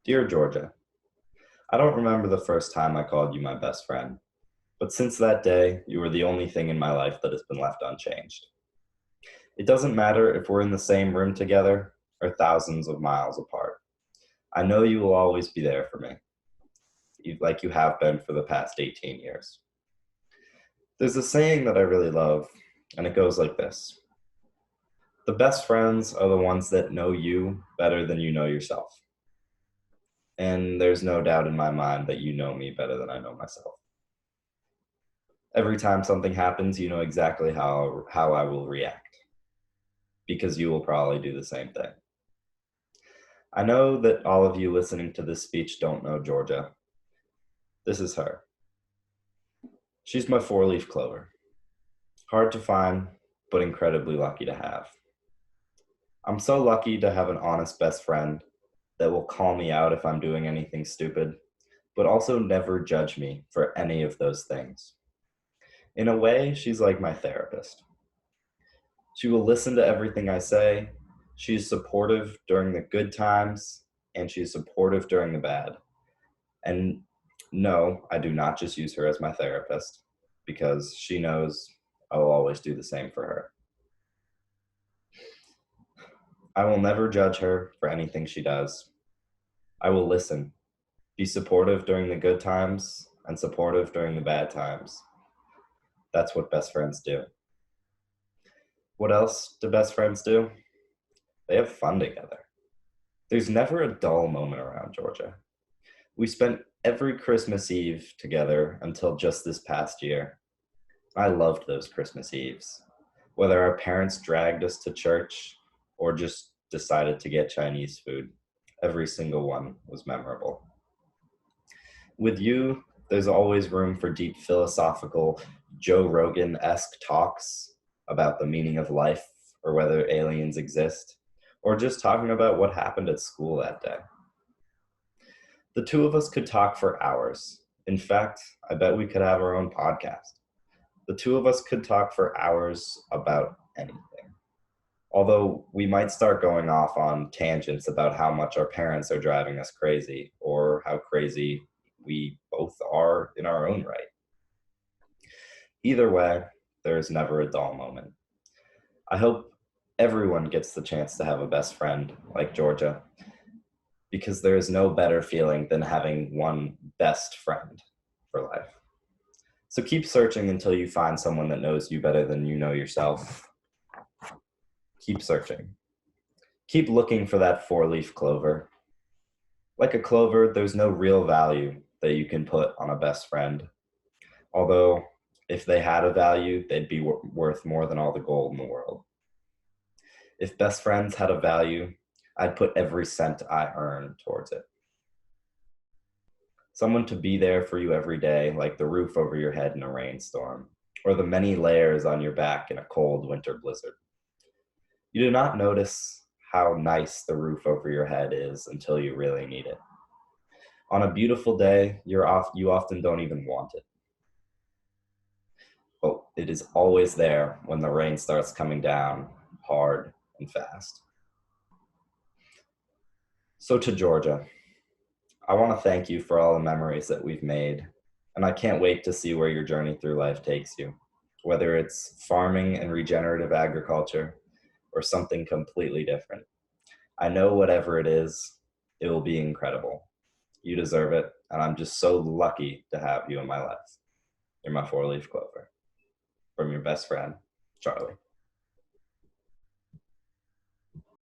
Dear Georgia, I don't remember the first time I called you my best friend, but since that day, you were the only thing in my life that has been left unchanged. It doesn't matter if we're in the same room together or thousands of miles apart. I know you will always be there for me, like you have been for the past 18 years. There's a saying that I really love, and it goes like this. The best friends are the ones that know you better than you know yourself. And there's no doubt in my mind that you know me better than I know myself. Every time something happens, you know exactly how I will react, because you will probably do the same thing. I know that all of you listening to this speech don't know Georgia. This is her. She's my four-leaf clover. Hard to find, but incredibly lucky to have. I'm so lucky to have an honest best friend that will call me out if I'm doing anything stupid, but also never judge me for any of those things. In a way, she's like my therapist. She will listen to everything I say. She's supportive during the good times, and she's supportive during the bad. And no, I do not just use her as my therapist, because she knows I will always do the same for her. I will never judge her for anything she does. I will listen, be supportive during the good times, and supportive during the bad times. That's what best friends do. What else do best friends do? They have fun together. There's never a dull moment around Georgia. We spent every Christmas Eve together until just this past year. I loved those Christmas Eves. Whether our parents dragged us to church or just decided to get Chinese food, every single one was memorable. With you, there's always room for deep philosophical, Joe Rogan-esque talks about the meaning of life or whether aliens exist, or just talking about what happened at school that day. The two of us could talk for hours. In fact, I bet we could have our own podcast. The two of us could talk for hours about anything. Although we might start going off on tangents about how much our parents are driving us crazy, or how crazy we both are in our own right. Either way, there is never a dull moment. I hope everyone gets the chance to have a best friend like Georgia, because there is no better feeling than having one best friend for life. So keep searching until you find someone that knows you better than you know yourself. Keep searching. Keep looking for that four-leaf clover. Like a clover, there's no real value that you can put on a best friend. Although, if they had a value, they'd be worth more than all the gold in the world. If best friends had a value, I'd put every cent I earn towards it. Someone to be there for you every day, like the roof over your head in a rainstorm, or the many layers on your back in a cold winter blizzard. You do not notice how nice the roof over your head is until you really need it. On a beautiful day, you often don't even want it. But it is always there when the rain starts coming down hard and fast. So to Georgia, I want to thank you for all the memories that we've made, and I can't wait to see where your journey through life takes you, whether it's farming and regenerative agriculture or something completely different. I know whatever it is, it will be incredible. You deserve it, and I'm just so lucky to have you in my life. You're my four-leaf clover. From your best friend, Charlie.